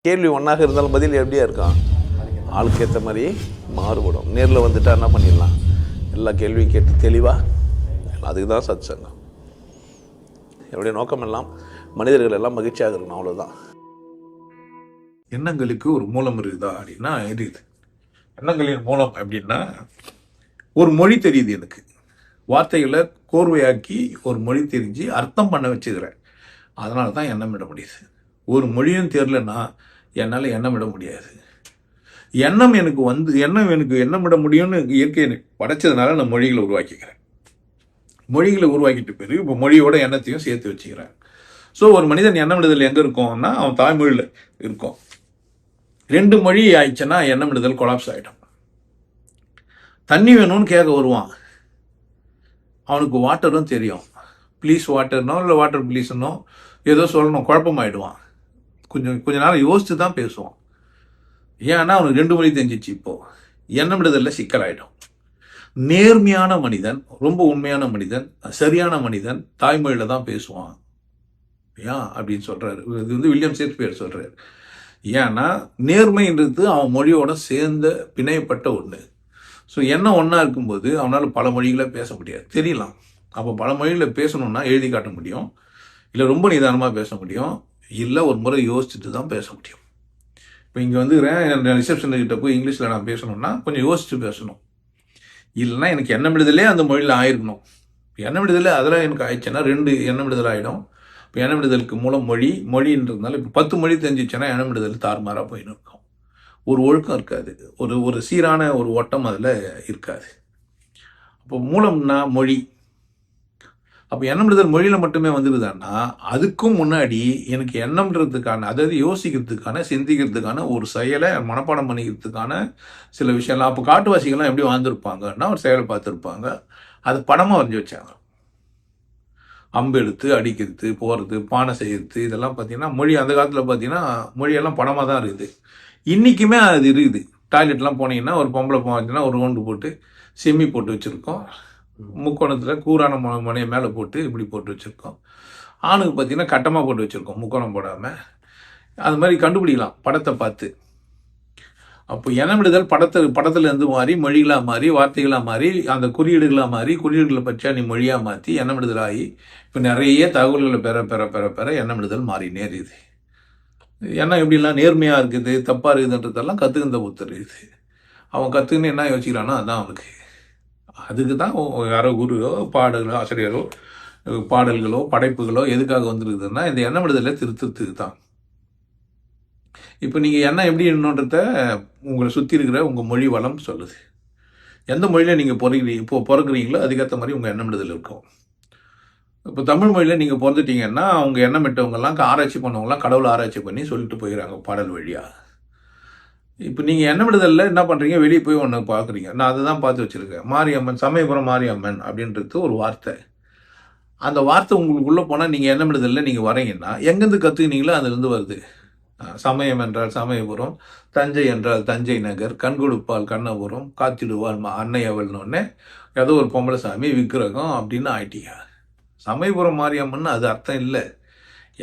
கேள்வி ஒன்றாக இருந்தாலும் பதில் எப்படியா இருக்கும், ஆளுக்கு ஏற்ற மாதிரி மாறுபடும். நேரில் வந்துட்டா என்ன பண்ணிடலாம், எல்லா கேள்வியும் கேட்டு தெளிவாக, அதுக்கு தான் சத் சங்கம். என்னுடைய நோக்கம் எல்லாம் மனிதர்கள் எல்லாம் மகிழ்ச்சியாக இருக்கணும், அவ்வளோதான். எண்ணங்களுக்கு ஒரு மூலம் இருக்குதா அப்படின்னா இருக்குது. எண்ணங்களின் மூலம் அப்படின்னா ஒரு மொழி தெரியுது, எனக்கு வார்த்தைகளை கோர்வையாக்கி ஒரு மொழி தெரிஞ்சு அர்த்தம் பண்ண வச்சுக்கிறேன். அதனால தான் எண்ணமிட முடியுது. ஒரு மொழியும் தெரியலன்னா என்னால் எண்ணமிட முடியாது. எண்ணம் எனக்கு எண்ணமிட முடியும்னு இயற்கை படைச்சதுனால நான் மொழிகளை உருவாக்கிக்கிறேன். மொழிகளை உருவாக்கிட்டு பிறகு இப்போ மொழியோட எண்ணத்தையும் சேர்த்து வச்சுக்கிறேன். ஸோ ஒரு மனிதன் எண்ணமிடுதல் எங்கே இருக்கும்னா அவன் தாய்மொழியில் இருக்கும். 2 மொழி ஆயிடுச்சுன்னா எண்ணமிடுதல் கொலாப்ஸ் ஆகிடும். தண்ணி வேணும்னு கேட்க வருவான், அவனுக்கு வாட்டரும் தெரியும், ப்ளீஸ் வாட்டர்னோ இல்லை வாட்டர் ப்ளீஸ்னோ ஏதோ சொல்லணும், குழப்பமாயிடுவான். கொஞ்ச நேரம் யோசித்து தான் பேசுவான். ஏன்னா அவனுக்கு 2 மொழி தெரிஞ்சிச்சு. இப்போது எண்ணமிடுதலில் சிக்கலாயிடும். நேர்மையான மனிதன், ரொம்ப உண்மையான மனிதன், சரியான மனிதன் தாய்மொழியில் தான் பேசுவான். ஏன் அப்படின்னு சொல்கிறாரு, இது வில்லியம் ஷேக்ஸ்பியர் சொல்கிறார். ஏன்னா நேர்மைன்றது அவன் மொழியோட சேர்ந்த பிணையப்பட்ட ஒன்று. ஸோ எண்ணம் ஒன்றா இருக்கும்போது அவனால் பல மொழிகளை பேச முடியாது, தெரியலாம். அப்போ பல மொழிகளை பேசணுன்னா எழுதி காட்ட முடியும், இல்லை ரொம்ப நிதானமாக பேச முடியும், இல்லை ஒரு முறை யோசிச்சுட்டு தான் பேச முடியும். இப்போ இங்கே வந்து ரிசப்ஷன்கிட்ட போய் இங்கிலீஷில் நான் பேசணுன்னா கொஞ்சம் யோசித்து பேசணும். இல்லைன்னா எனக்கு எண்ணமிடுதலே அந்த மொழியில் ஆயிருக்கணும். எண்ணமிடுதலே அதில் எனக்கு ஆயிடுச்சுன்னா 2 எண்ணமிடுதல் ஆகிடும். இப்போ எண்ணமிடுதலுக்கு மூலம் மொழின்றதுனால இப்போ 10 மொழி தெரிஞ்சிச்சுன்னா எண்ணமிடுதல் தாறுமாறாக போயின்னு இருக்கும். ஒரு ஒழுக்கம் இருக்காது, ஒரு சீரான ஒரு ஓட்டம் அதில் இருக்காது. அப்போ மூலம்னா மொழி. அப்போ எண்ணமிடுதல் மொழியில் மட்டுமே வந்துடுதான்னா அதுக்கும் முன்னாடி எனக்கு எண்ணம்ன்றதுக்கான, அதாவது யோசிக்கிறதுக்கான, சிந்திக்கிறதுக்கான ஒரு செயலை மனப்பாடம் பண்ணிக்கிறதுக்கான சில விஷயம்லாம். அப்போ காட்டுவாசிகள்லாம் எப்படி வாழ்ந்துருப்பாங்கன்னா ஒரு செயலை பார்த்துருப்பாங்க, அது படமாக வரைஞ்சி வச்சாங்க. அம்பு எடுத்து அடிக்கிறது, போகிறது, பானை செய்கிறது, இதெல்லாம் பார்த்தீங்கன்னா மொழி அந்த காலத்தில் பார்த்தீங்கன்னா மொழியெல்லாம் படமாக தான் இருக்குது. இன்றைக்குமே அது இருக்குது. டாய்லெட்லாம் போனீங்கன்னா ஒரு பொம்பளை போனீங்கன்னா ஒரு ரவுண்டு போட்டு செம்மி போட்டு வச்சுருக்கோம், முக்கோணத்தில் கூரான முனையை மேலே போட்டு இப்படி போட்டு வச்சுருக்கோம். ஆணுக்கு பார்த்தீங்கன்னா கட்டமாக போட்டு வச்சுருக்கோம், முக்கோணம் போடாமல். அது மாதிரி கண்டுபிடிக்கலாம் படத்தை பார்த்து. அப்போ எண்ணமிடுதல் படத்துலேருந்து மாறி மொழிகளாக மாறி வார்த்தைகளாக மாறி அந்த குறியீடுகளாக மாறி குறியீடுகளை பற்றி நீ மொழியாக மாற்றி எண்ணமிடுதல் ஆகி இப்போ நிறைய தகவல்களை பெற பெற பெற பெற எண்ணமிடுதல் மாறி நேருது. எண்ணம் எப்படிலாம் நேர்மையாக இருக்குது தப்பாக இருக்குதுன்றதெல்லாம் கற்றுக்கின்ற புத்தர் இது. அவன் கற்றுக்குன்னு என்ன யோசிக்கிறானோ அதுதான் அவனுக்கு. அதுக்கு தான் யாரோ குருவோ பாடல்களோ ஆசிரியரோ பாடல்களோ படைப்புகளோ எதுக்காக வந்துருக்குதுன்னா இந்த எண்ணமிடுதலை திருத்தத்துக்கு தான். இப்போ நீங்கள் எண்ணம் எப்படி என்னன்றத உங்களை சுற்றி இருக்கிற உங்கள் மொழி வளம் சொல்லுது. எந்த மொழியில் நீங்கள் பிறகுறீங்களோ அதுக்கேற்ற மாதிரி உங்கள் எண்ணமிடுதல் இருக்கும். இப்போ தமிழ் மொழியில் நீங்கள் பிறந்துட்டீங்கன்னா அவங்க எண்ணமிட்டவங்கெல்லாம் ஆராய்ச்சி பண்ணவங்களாம் கடவுளை ஆராய்ச்சி பண்ணி சொல்லிட்டு போயிடறாங்க பாடல் வழியாக. இப்போ நீங்கள் எண்ணமிடுதலில் என்ன பண்ணுறீங்க, வெளியே போய் ஒன்று பார்க்குறீங்க. நான் அதை தான் பார்த்து வச்சுருக்கேன். மாரியம்மன், சமயபுரம் மாரியம்மன் அப்படின்றது ஒரு வார்த்தை. அந்த வார்த்தை உங்களுக்குள்ளே போனால் நீங்கள் எண்ணமிடுதலில் நீங்கள் வரீங்கன்னா எங்கேருந்து கற்றுக்கினீங்களோ அதுலேருந்து வருது. சமயம் என்றால் சமயபுரம், தஞ்சை என்றால் தஞ்சை நகர், கண்கொடுப்பால் கண்ணபுரம், காத்திடுவாள் அன்னை அவள்னொன்னே ஏதோ ஒரு பொம்பளை சாமி விக்கிரகம் அப்படின்னு ஆயிட்டீங்க. சமயபுரம் மாரியம்மன் அது அர்த்தம் இல்லை.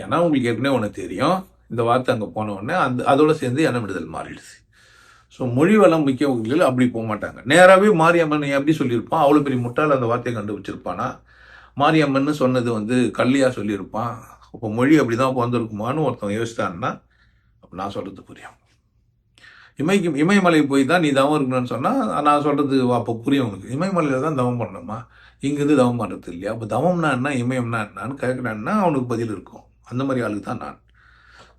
ஏன்னா உங்களுக்கு ஏற்கனவே ஒன்று தெரியும், இந்த வார்த்தை அங்கே போன உடனே அதோடு சேர்ந்து எண்ணமிடுதல் மாறிடுது. ஸோ மொழி வளம் முக்கியவர்கள் அப்படி போக மாட்டாங்க. நேராகவே மாரியம்மன் எப்படி சொல்லியிருப்பான், அவ்வளோ பெரிய முட்டால் அந்த வார்த்தையை கண்டுபிடிச்சிருப்பானா? மாரியம்மன் சொன்னது வந்து கல்லியாக சொல்லியிருப்பான். அப்போ மொழி அப்படி தான் பிறந்திருக்குமான்னு ஒருத்தவங்க யோசித்தான்னா நான் சொல்கிறது புரியும். இமயமலை போய் தான் நீ தவம் இருக்கணும்னு சொன்னால் நான் சொல்கிறது அப்போ புரியும் உனக்கு. இமயமலையில் தான் தவம் பண்ணணுமா, இங்கேருந்து தவம் பண்ணுறது இல்லையா? அப்போ தவம்னா என்ன, இமயம்னா என்னான்னு கேட்குறான்னா அவனுக்கு பதில் இருக்கும். அந்த மாதிரி ஆளுக்கு தான் நான்.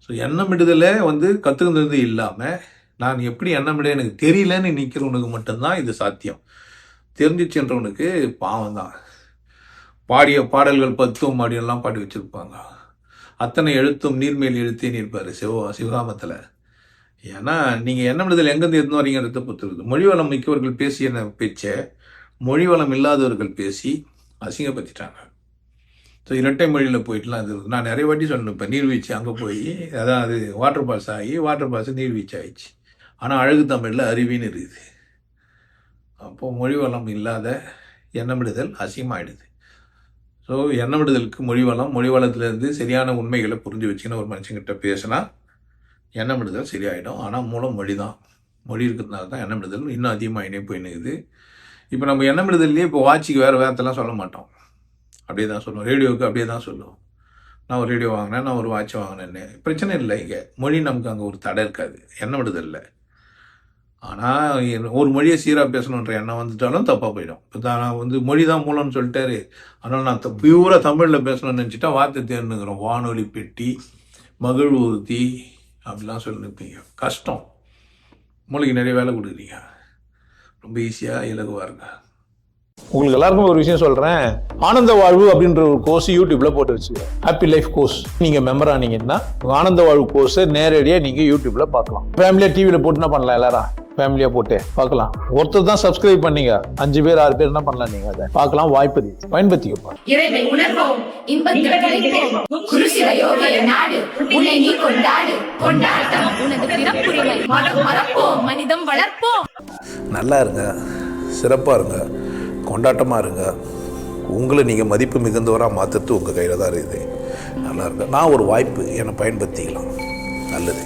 ஸோ எண்ணமிடுதலை வந்து கற்றுக்கிறது இல்லாமல் நான் எப்படி எண்ணமிட எனக்கு தெரியலன்னு நிற்கிறவனுக்கு மட்டும்தான் இது சாத்தியம். தெரிஞ்சிச்சுன்றவனுக்கு பாவம் தான். பாடிய பாடல்கள் 10 அப்படின்லாம் பாடி வச்சுருப்பாங்க. அத்தனை எழுத்தும் நீர்மேல் எழுத்தே நிற்பார் சிவகாமத்தில். ஏன்னா நீங்கள் எண்ணமிடுதல் எங்கேருந்து இருந்து வரீங்கிறத பொறுத்துருது. மொழி வளம் மிக்கவர்கள் பேசிய பேச்சை மொழி வளம் இல்லாதவர்கள் பேசி அசிங்கப்படுத்திட்டாங்க. ஸோ இரட்டை மொழியில் போயிட்டுலாம் இது நான் நிறைய வாட்டி சொன்னேன். இப்போ நீர்வீழ்ச்சி அங்கே போய் அதாவது வாட்டர் ஃபால்ஸ் ஆகி வாட்டர் ஃபால்ஸ் நீர்வீழ்ச்சி ஆயிடுச்சு. ஆனால் அழகு தமிழில் அருவின்னு இருக்குது. அப்போது மொழி வளம் இல்லாத எண்ணமிடுதல் அசிங்கமாகிடுது. ஸோ எண்ணமிடுதலுக்கு மொழி வளம், மொழி வளத்துலேருந்து சரியான உண்மைகளை புரிஞ்சு வச்சுன்னு ஒரு மனுஷங்கிட்ட பேசினா எண்ணமிடுதல் சரியாயிடும். ஆனால் மூலம் மொழி தான். மொழி இருக்கிறதுனால தான் எண்ணமிடுதல் இன்னும் அதிகமாக போயினுக்குது. இப்போ நம்ம எண்ணமிடுதல்லையே இப்போ வாட்சிக்கு வேறு வேறத்தெல்லாம் சொல்ல மாட்டோம். அப்படியே தான் சொல்லுவோம். ரேடியோவுக்கு அப்படியே தான் சொல்லுவோம். நான் ஒரு ரேடியோ வாங்கினேன், நான் ஒரு வாட்ச் வாங்கினேன்னு. பிரச்சனை இல்லை. இங்கே மொழி நமக்கு அங்கே ஒரு தடை இருக்காது, எண்ணமிடுதல்ல. ஆனால் ஒரு மொழியை சீராக பேசணுன்ற எண்ணம் வந்துட்டாலும் தப்பாக போயிடும். இப்போ நான் மொழி தான் மூலம்னு சொல்லிட்டாரு, அதனால் நான் பியூராக தமிழில் பேசணும்னு நினச்சிட்டா வார்த்தை தேர்ந்துக்கிறோம். வானொலி பெட்டி, மகிழ்வூர்த்தி அப்படிலாம் சொல்லி நிற்பீங்க. கஷ்டம். மூளைக்கு நிறைய வேலை கொடுக்குறீங்க. ரொம்ப ஈஸியாக இலகுவாக இருங்க. உங்களுக்கு எல்லாருக்கும் ஒரு விஷயம் சொல்றேன். ஆனந்த வாழ்வு அப்படின்ற ஒரு கோர்ஸ் யூடியூப்ல போட்டு வச்சு, ஹாப்பி லைஃப் கோர்ஸ். நீங்க மெம்பர் ஆனீங்கன்னா ஆனந்த வாழ்வு கோர்ஸ் நேரடியா நீங்க யூடியூப்ல பார்க்கலாம். ஃபேமிலியா டிவில போட்டு என்ன பண்ணலாம், எல்லாரும் ஃபேமிலியா போட்டு பார்க்கலாம். ஒருத்தர் தான் சப்ஸ்கிரைப் பண்ணீங்க, 5 பேர் 6 பேர் என்ன பண்ணலாம், நீங்க அதை பார்க்கலாம். வாய்ப்பு பயன்படுத்திக்கப்பா. இறைவை உணர்வோம், இன்பத்தில் கிடைப்போம். குருசில யோகிய நாடு, உன்னை நீ கொண்டாடு, கொண்டாட்டம் உனது பிறப்புரிமை. மனம் மறப்போம், மனிதம் வளர்ப்போம். நல்லா இருங்க, சிறப்பாக இருங்க, கொண்டாட்டமாக இருங்க. உங்களை நீங்கள் மதிப்பு மிகுந்தவராக மாற்றுறது உங்கள் கையில் தான் இருக்குது. நல்லா இருங்க. நான் ஒரு வாய்ப்பு என்னை பயன்படுத்திக்கலாம். நல்லது.